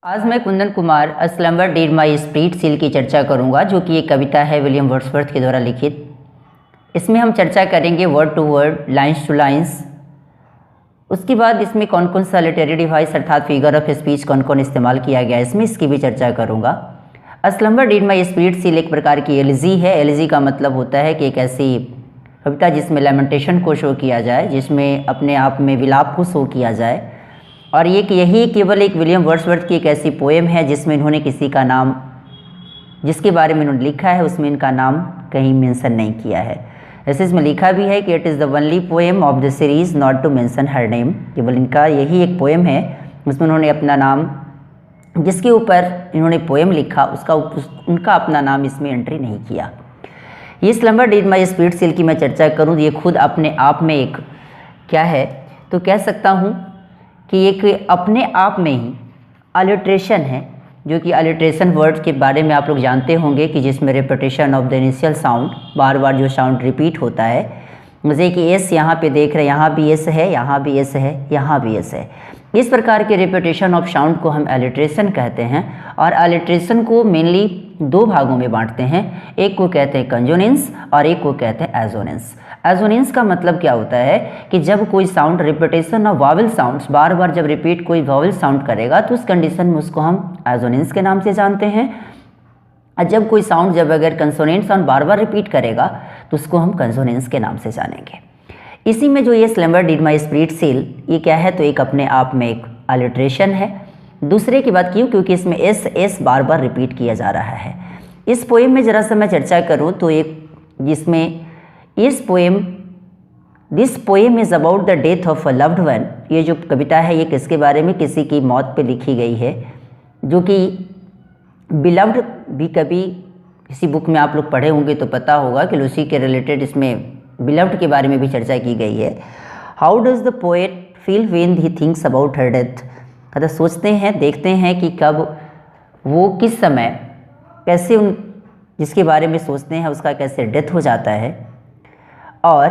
आज मैं Kundan Kumar a slumber did my spirit seal की चर्चा करूंगा, जो कि एक कविता है विलियम वर्ड्सवर्थ के द्वारा लिखित। इसमें हम चर्चा करेंगे word to word, lines to lines. उसके बाद इसमें कौन कौन सा लिटरेरी डिवाइस अर्थात फिगर ऑफ स्पीच कौन कौन इस्तेमाल किया गया है, इसमें इसकी भी चर्चा करूंगा। A slumber did my spirit seal एक प्रकार की एलिजी है। एलिजी का मतलब होता है कि एक ऐसी कविता जिसमें लेमेंटेशन को शो किया जाए, जिसमें अपने आप में विलाप को शो किया जाए। और यही केवल एक विलियम वर्ड्सवर्थ की एक ऐसी पोएम है जिसमें इन्होंने किसी का नाम, जिसके बारे में इन्होंने लिखा है उसमें इनका नाम कहीं मेंशन नहीं किया है। ऐसे इसमें लिखा भी है कि it is the only poem of the series not to mention her name. केवल इनका यही एक पोएम है जिसमें उन्होंने अपना नाम, जिसके ऊपर इन्होंने पोएम लिखा उनका अपना नाम इसमें एंट्री नहीं किया। ये slumber did my spirit seal की मैं चर्चा करूँ, ये खुद अपने आप में एक क्या है, तो कह सकता हूँ कि एक अपने आप में ही अलिट्रेशन है, जो कि अलिट्रेशन वर्ड के बारे में आप लोग जानते होंगे कि जिसमें repetition of the initial sound, बार बार जो साउंड रिपीट होता है। जैसे कि एस यहाँ पे देख रहे हैं, यहाँ भी एस है, यहाँ भी एस है, यहाँ भी एस है। इस प्रकार के रिपीटेशन ऑफ साउंड को हम अलिट्रेशन कहते हैं। और अलिट्रेशन को मेनली दो भागों में बांटते हैं, एक को कहते हैं कंजोनेंस और एक को कहते हैं एजोनेंस। एजोनेंस का मतलब क्या होता है कि जब कोई sound repetition of vowel sounds, बार बार जब रिपीट कोई वावल साउंड करेगा तो उस कंडीशन में उसको हम एजोनेंस के नाम से जानते हैं। और जब कोई साउंड जब अगर कंसोनेंट साउंड बार बार रिपीट करेगा तो उसको हम कंसोनेंस के नाम से जानेंगे। इसी में जो ये slumber did my spirit seal, ये क्या है, तो एक अपने आप में एक अलिट्रेशन है। दूसरे की बात क्यों, क्योंकि इसमें एस एस बार बार रिपीट किया जा रहा है। इस पोएम में ज़रा सा मैं चर्चा करूं तो एक जिसमें this poem is about the death of a loved one. ये जो कविता है ये किसके बारे में, किसी की मौत पे लिखी गई है, जो कि बिलव्ड भी कभी किसी बुक में आप लोग पढ़े होंगे तो पता होगा कि उसी के रिलेटेड इसमें बिलव्ड के बारे में भी चर्चा की गई है। How does the poet feel when he thinks about her death. अगर सोचते हैं, देखते हैं कि कब वो किस समय कैसे उन जिसके बारे में सोचते हैं उसका कैसे डेथ हो जाता है। और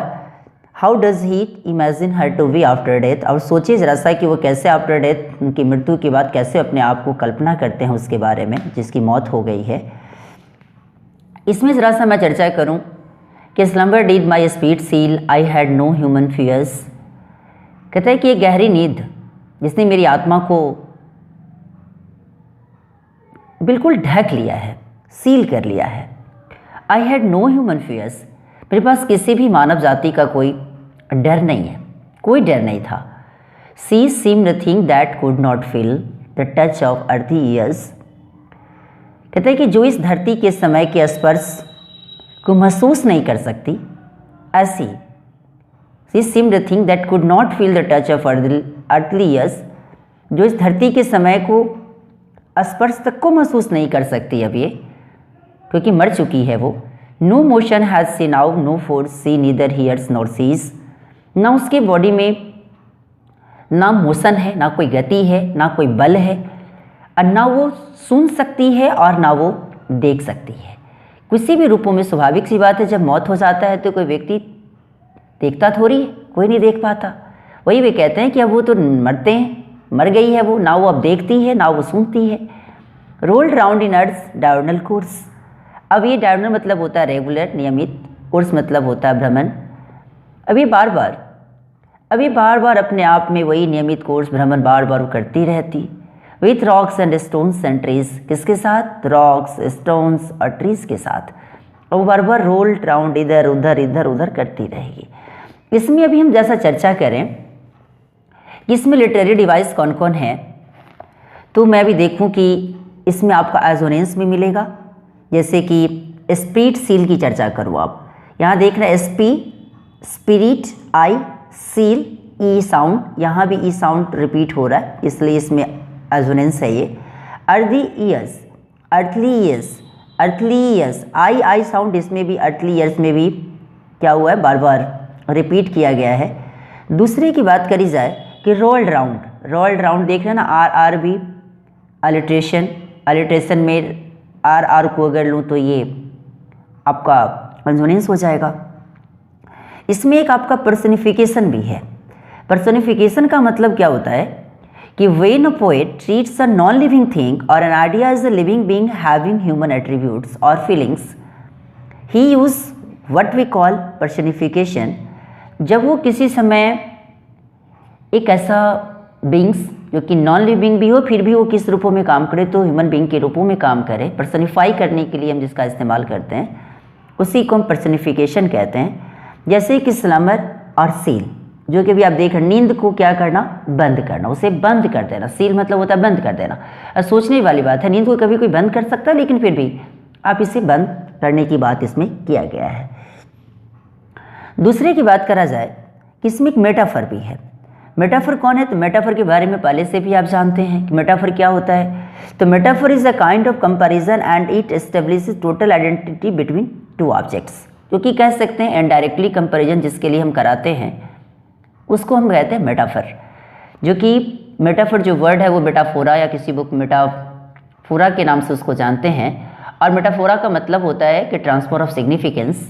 how does he imagine her to be after death. और सोचिए ज़रा सा कि वो कैसे आफ्टर डेथ, उनकी मृत्यु के बाद कैसे अपने आप को कल्पना करते हैं उसके बारे में जिसकी मौत हो गई है। इसमें ज़रा सा मैं चर्चा करूं कि slumber did my spirit seal I had no human fears. कहता है कि ये गहरी नींद जिसने मेरी आत्मा को बिल्कुल ढक लिया है, सील कर लिया है। I had no human fears, मेरे पास किसी भी मानव जाति का कोई डर नहीं है, कोई डर नहीं था। She seemed the thing that could not feel the touch of earthly years. कहते हैं कि जो इस धरती के समय के स्पर्श को महसूस नहीं कर सकती, ऐसी she seemed the thing that could not feel the touch of earthly years, जो इस धरती के समय को स्पर्श तक को महसूस नहीं कर सकती अब ये, क्योंकि मर चुकी है वो। No motion has she now no force she neither hears nor sees. ना उसके बॉडी में ना मोशन है, ना कोई गति है, ना कोई बल है, और ना वो सुन सकती है और ना वो देख सकती है किसी भी रूपों में। स्वाभाविक सी बात है, जब मौत हो जाता है तो कोई व्यक्ति देखता थोड़ी है, कोई नहीं देख पाता। वही वे कहते हैं कि अब वो तो मरते हैं, मर गई है वो, ना वो अब देखती है ना वो सुनती है। Rolled round in earth diagonal course. अब ये डायगोनल मतलब होता है रेगुलर, नियमित, कोर्स मतलब होता है भ्रमण। अब ये बार बार अपने आप में वही नियमित कोर्स भ्रमण बार बार करती रहती। With rocks and stones and trees, किसके साथ, रॉक्स, स्टोन्स और ट्रीज के साथ। और वो बार बार रोल्ड राउंड इधर उधर करती रहेगी। इसमें अभी हम जैसा चर्चा करें कि इसमें लिटरेरी डिवाइस कौन कौन है, तो मैं भी देखूं कि इसमें आपका एजोनेंस भी मिलेगा। जैसे कि स्प्रिट सील की चर्चा करूँ, आप यहाँ देख रहे हैं एसपी स्पिरिट आई सील ई साउंड, यहाँ भी ई साउंड रिपीट हो रहा है इसलिए इसमें एजोनेंस है ये। Earthy years, earthly years, I sound इसमें भी अर्थली ईयर्स में भी क्या हुआ है, बार बार रिपीट किया गया है। दूसरे की बात करी जाए कि रोल्ड राउंड देख रहे हैं ना, आर भी अलिट्रेशन में आर को अगर लूँ तो ये आपका कंसोनेंस हो जाएगा। इसमें एक आपका पर्सनिफिकेशन भी है। पर्सनिफिकेशन का मतलब क्या होता है कि when a poet treats a non-living thing or an idea as a living being having human attributes or feelings, he use what we call personification। जब वो किसी समय एक ऐसा बींग्स जो कि नॉन लिविंग भी हो फिर भी वो किस रूपों में काम करे तो ह्यूमन बींग के रूपों में काम करे, पर्सनिफाई करने के लिए हम जिसका इस्तेमाल करते हैं उसी को हम पर्सनिफिकेशन कहते हैं। जैसे कि स्लमर और सील, जो कि भी आप देख रहे, नींद को क्या करना, बंद करना, उसे बंद कर देना। सील मतलब होता है बंद कर देना। और सोचने वाली बात है, नींद को कभी कोई बंद कर सकता है, लेकिन फिर भी आप इसे बंद करने की बात इसमें किया गया है। दूसरे की बात करा जाए कि इसमें एक मेटाफर भी है। मेटाफर कौन है? तो मेटाफर के बारे में पहले से भी आप जानते हैं कि मेटाफर क्या होता है। तो metaphor is a kind of comparison and it establishes total identity between two objects, जो कि कह सकते हैं इनडायरेक्टली कंपैरिजन जिसके लिए हम कराते हैं उसको हम कहते हैं मेटाफर। जो कि मेटाफर जो वर्ड है वो मेटाफोरा या किसी बुक मेटाफोरा के नाम से उसको जानते हैं। और मेटाफोरा का मतलब होता है कि ट्रांसफर ऑफ सिग्निफिकेंस।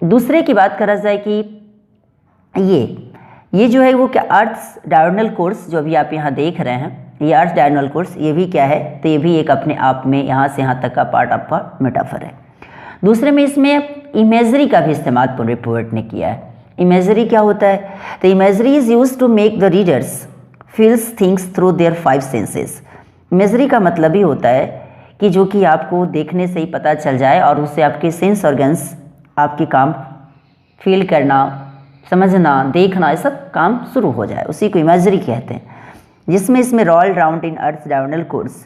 दूसरे की बात करा जाए कि ये जो है वो क्या, अर्थ्स डायगोनल कोर्स जो अभी आप यहाँ देख रहे हैं, ये अर्थ डायगोनल कोर्स, ये भी क्या है, तो ये भी एक अपने आप में यहाँ से यहाँ तक का पार्ट आपका मेटाफर है। दूसरे में इसमें इमेजरी का भी इस्तेमाल पोएट ने किया है। इमेजरी क्या होता है? तो imagery is use to make the readers feels things through their 5 senses. Imagery का मतलब ही होता है कि जो कि आपको देखने से ही पता चल जाए और उससे आपके सेंस ऑर्गन्स आपके काम फील करना, समझना, देखना, ये सब काम शुरू हो जाए, उसी को इमेजरी कहते हैं। जिसमें इसमें roll round in earth diagonal course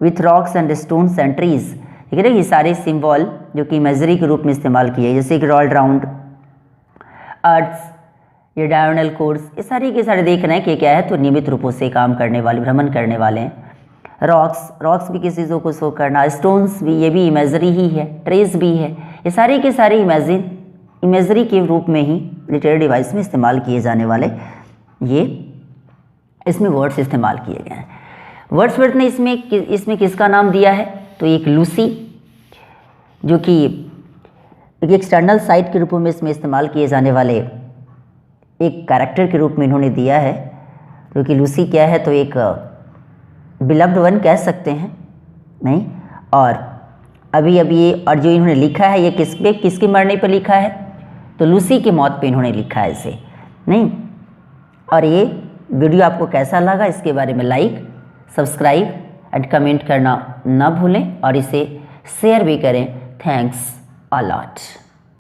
with rocks and stones and trees, ठीक है। ये सारे सिंबल जो कि इमेजरी के रूप में इस्तेमाल किए, जैसे कि रॉल राउंड, अर्थ, ये डायगोनल कोर्स, ये सारे के सारे देख रहे हैं कि क्या है, तो नियमित रूपों से काम करने वाले, भ्रमण करने वाले हैं। रॉक्स भी किसी चीज़ों को शो करना, स्टोन्स भी, ये भी इमेजरी ही है, ट्रेस भी है, ये सारे के सारे इमेजरी के रूप में ही लिटरेरी डिवाइस में इस्तेमाल किए जाने वाले ये इसमें वर्ड्स इस्तेमाल किए गए हैं। वर्ड्सवर्थ ने इसमें किसका नाम दिया है? तो एक लूसी, जो कि एक एक्सटर्नल साइट के रूप में इसमें इस्तेमाल किए जाने वाले एक कैरेक्टर के रूप में इन्होंने दिया है। जो कि लूसी क्या है, तो एक बिलव्ड वन कह सकते हैं, नहीं। और अभी ये और जो इन्होंने लिखा है ये किसके मरने पर लिखा है? तो लूसी की मौत पे इन्होंने लिखा है इसे, नहीं। और ये वीडियो आपको कैसा लगा इसके बारे में लाइक, सब्सक्राइब एंड कमेंट करना ना भूलें और इसे शेयर भी करें। Thanks a lot.